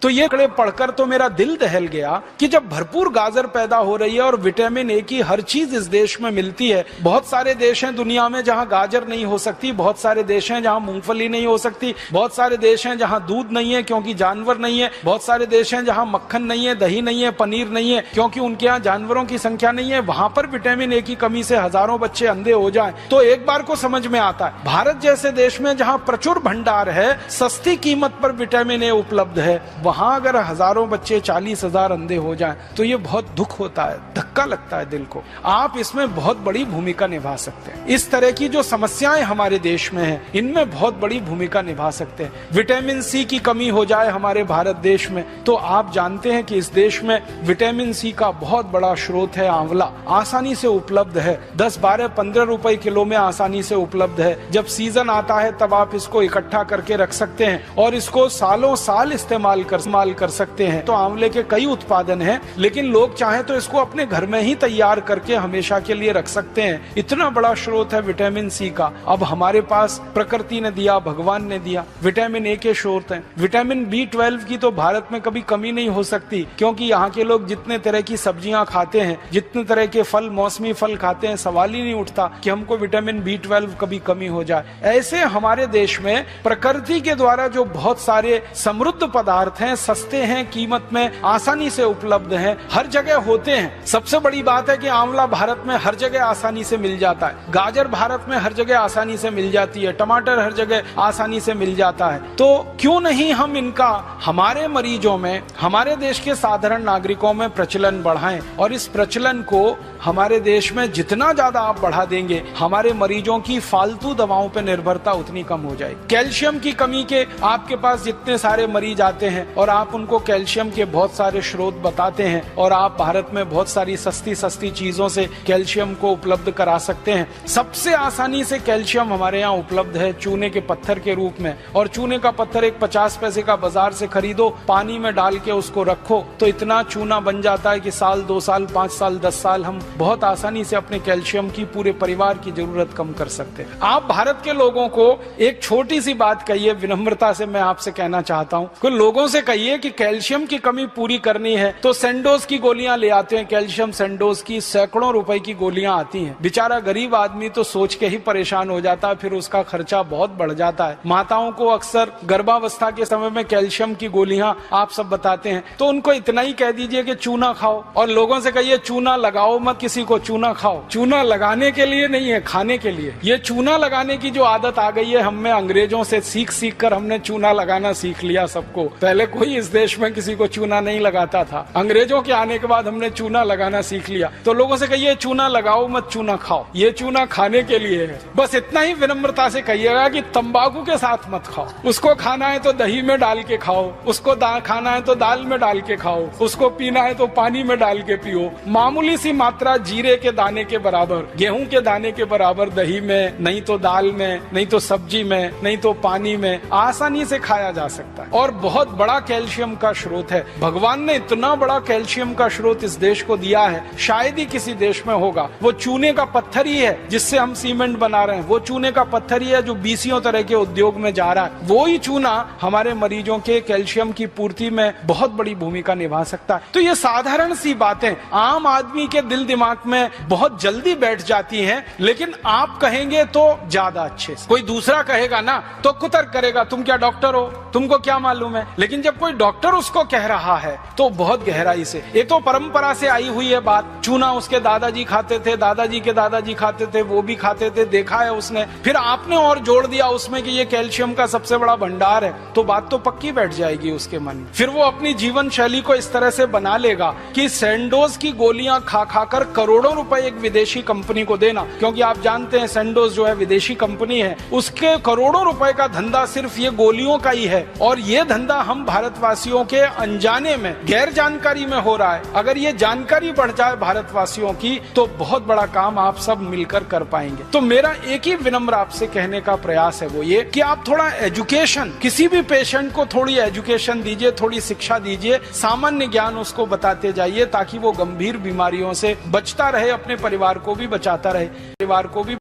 तो ये आंकड़े पढ़कर तो मेरा दिल दहल गया कि जब भरपूर गाजर पैदा हो रही है और विटामिन ए की हर चीज इस देश में मिलती है। बहुत सारे देश हैं दुनिया में जहां गाजर नहीं हो सकती, बहुत सारे देश हैं जहां मूंगफली नहीं हो सकती, बहुत सारे देश हैं जहां दूध नहीं है क्योंकि जानवर नहीं है, बहुत सारे देश हैं जहां मक्खन नहीं है, दही नहीं है, पनीर नहीं है क्योंकि उनके यहाँ जानवरों की संख्या नहीं है। वहां पर विटामिन ए की कमी से हजारों बच्चे अंधे हो जाएं तो एक बार को समझ में आता है भारत जैसे देश में जहां प्रचुर भंडार है, सस्ती कीमत पर विटामिन ए उपलब्ध है, वहां अगर हजारों बच्चे 40,000 अंधे हो जाएं तो ये बहुत दुख होता है, धक्का लगता है दिल को। आप इसमें बहुत बड़ी भूमिका निभा सकते हैं। इस तरह की जो समस्याएं हमारे देश में हैं, इनमें बहुत बड़ी भूमिका निभा सकते हैं। विटामिन सी की कमी हो जाए हमारे भारत देश में तो आप जानते हैं कि इस देश में विटामिन सी का बहुत बड़ा स्रोत है आंवला, आसानी से उपलब्ध है, 10, 12, 15 रुपए किलो में आसानी से उपलब्ध है। जब सीजन आता है तब आप इसको इकट्ठा करके रख सकते हैं और इसको सालों साल इस्तेमाल कर सकते हैं। तो आंवले के कई उत्पादन हैं, लेकिन लोग चाहें तो इसको अपने घर में ही तैयार करके हमेशा के लिए रख सकते हैं। इतना बड़ा स्रोत है विटामिन सी का। अब हमारे पास प्रकृति ने दिया, भगवान ने दिया, विटामिन ए के स्रोत हैं। विटामिन B12 की तो भारत में कभी कमी नहीं हो सकती क्योंकि यहाँ के लोग जितने तरह की सब्जियां खाते हैं, जितने तरह के फल, मौसमी फल खाते हैं, सवाल ही नहीं उठता कि हमको विटामिन B12 कभी कमी हो जाए। ऐसे हमारे देश में प्रकृति के द्वारा जो बहुत सारे समृद्ध पदार्थ हैं, सस्ते हैं, कीमत में आसानी से उपलब्ध हैं, हर जगह होते हैं। सबसे बड़ी बात है कि आंवला भारत में हर जगह आसानी से मिल जाता है, गाजर भारत में हर जगह आसानी से मिल जाती है, टमाटर हर जगह आसानी से मिल जाता है। तो क्यों नहीं हम इनका हमारे मरीजों में, हमारे देश के साधारण नागरिकों में प्रचलन बढ़ाएं और इस प्रचलन को हमारे देश में जितना ज्यादा आप बढ़ा देंगे, हमारे मरीजों की फालतू दवाओं पर निर्भरता उतनी कम हो जाएगी। कैल्शियम की कमी के आपके पास जितने सारे मरीज आते हैं और आप उनको कैल्शियम के बहुत सारे स्रोत बताते हैं और आप भारत में बहुत सारी सस्ती चीजों से कैल्शियम को उपलब्ध करा सकते हैं। सबसे आसानी से कैल्शियम हमारे यहाँ उपलब्ध है चूने के पत्थर के रूप में, और चूने का पत्थर एक 50 पैसे का बाजार से खरीदो, पानी में डाल के उसको रखो तो इतना चूना बन जाता है कि साल, 2 साल, 5 साल, 10 साल हम बहुत आसानी से अपने कैल्शियम की पूरे परिवार की जरूरत कम कर सकते हैं। आप भारत के लोगों को एक छोटी सी बात कहिए, विनम्रता से मैं आपसे कहना चाहता हूँ, कोई लोगों से कहिए कि कैल्शियम की कमी पूरी करनी है तो सेंडोज की गोलियां ले आते हैं। कैल्शियम सेंडोज की सैकड़ों रुपए की गोलियां आती हैं। बेचारा गरीब आदमी तो सोच के ही परेशान हो जाता है, फिर उसका खर्चा बहुत बढ़ जाता है। माताओं को अक्सर गर्भावस्था के समय में कैल्शियम की गोलियां आप सब बताते हैं, तो उनको इतना ही कह दीजिए कि चूना खाओ, और लोगों से कहिए चूना लगाओ मत, किसी को चूना खाओ। चूना लगाने के लिए नहीं है, खाने के लिए। ये चूना लगाने की जो आदत आ गई है हमें, अंग्रेजों से सीख कर हमने चूना लगाना सीख लिया सबको। पहले कोई इस देश में किसी को चूना नहीं लगाता था, अंग्रेजों के आने के बाद हमने चूना लगाना सीख लिया। तो लोगों से कहिए चूना लगाओ मत, चूना खाओ। ये चूना खाने के लिए है। बस इतना ही विनम्रता से कहिएगा कि तंबाकू के साथ मत खाओ। उसको खाना है तो दही में डाल के खाओ, उसको खाना है तो दाल में डाल के खाओ, उसको पीना है तो पानी में डाल के पियो। मामूली सी मात्रा जीरे के दाने के बराबर, गेहूं के दाने के बराबर दही में, नहीं तो दाल में, नहीं तो सब्जी में, नहीं तो पानी में आसानी से खाया जा सकता है और बहुत बड़ा कैल्शियम का स्रोत है। भगवान ने इतना बड़ा कैल्शियम का स्रोत इस देश को दिया है, शायद ही किसी देश में होगा। वो चूने का पत्थर ही है जिससे हम सीमेंट बना रहे हैं, वो चूने का पत्थर ही है जो 20 तरह के उद्योग में जा रहा है। वो ही चूना हमारे मरीजों के कैल्शियम की पूर्ति में बहुत बड़ी भूमिका निभा सकता है। तो ये साधारण सी बातें आम आदमी के दिल दिमाग में बहुत जल्दी बैठ जाती हैं, लेकिन आप कहेंगे तो ज्यादा अच्छे से। कोई दूसरा कहेगा ना तो कुतर्क करेगा, तुम क्या डॉक्टर हो, तुमको क्या मालूम है। लेकिन जब कोई डॉक्टर उसको कह रहा है तो बहुत गहराई से, ये तो परंपरा से आई हुई है बात। चूना उसके दादाजी खाते थे, दादाजी के दादाजी खाते थे, वो भी खाते थे, देखा है उसने। फिर आपने और जोड़ दिया उसमें कि ये कैल्शियम का सबसे बड़ा भंडार है, तो बात तो पक्की बैठ जाएगी उसके मन में। फिर वो अपनी जीवन शैली को इस तरह से बना लेगा कि सेंडोज की गोलियां खा खाकर करोड़ों रुपए एक विदेशी कंपनी को देना, क्योंकि आप जानते हैं सेंडोज जो है विदेशी कंपनी है, उसके करोड़ों रुपए का धंधा सिर्फ ये गोलियों का ही है। और ये धंधा हम भारतवासियों के अनजाने में, गैर जानकारी में हो रहा है। अगर ये जानकारी बढ़ जाए भारतवासियों की तो बहुत बड़ा काम आप सब मिलकर कर पाएंगे। तो मेरा एक ही विनम्र आपसे कहने का प्रयास है वो ये कि आप थोड़ा एजुकेशन, किसी भी पेशेंट को थोड़ी एजुकेशन दीजिए, थोड़ी शिक्षा दीजिए, सामान्य ज्ञान उसको बताते जाइए ताकि वो गंभीर बीमारियों से बचता रहे, अपने परिवार को भी बचाता रहे, परिवार को भी